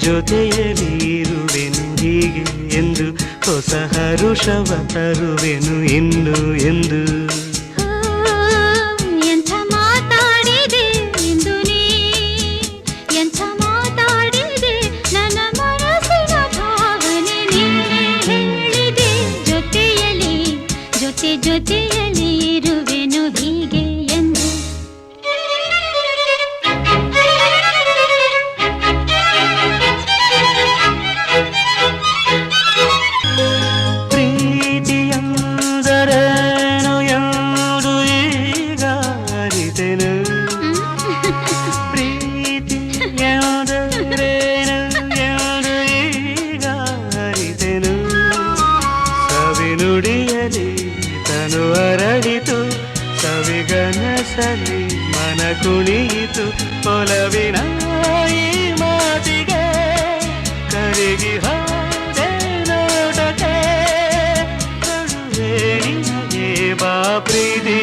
ಜೊತೆಯಲ್ಲಿ ಇರುವೆನು ಹೀಗೆ ಎಂದು ಹೊಸ ಹರುಷವ ತರುವೆನು ಇನ್ನು ಎಂದು ಎಂಥ ಮಾತಾಡಿದೆ ಎಂದು ನೀ ಎಂಥ ಮಾತಾಡಿದೆ ನನ್ನ ಮನಸ್ಸಿನ ಭಾವನೆ ನೀನೇ ಹೇಳಿದೆ ಜೊತೆಯಲ್ಲಿ ಜೊತೆಯಲ್ಲಿ ಇರುವೆನು ಹೀಗೆ ಎಂದು ಪ್ರೀತಿಯಂದರೇನು ಎಂದು ಈಗ ಅರಿತೆನು ಪ್ರೀತಿಯಂದರೇನು ಎಂದು ಈಗ ಅರಿತೆನು ಸವಿನುಡಿಯಲಿ ತನು ಅರಳಿತು ಸವಿಗನಸಲಿ ಮನ ಕುಣಿಯಿತು ಒಲವಿನ ಈ ಮಾತಿಗೆ ಕರಗಿ ಹೋದೆ ನೋಟಕ್ಕೆ ಕಡುವೆ ನಿನಗೆ ಬಾ ಪ್ರೀತಿ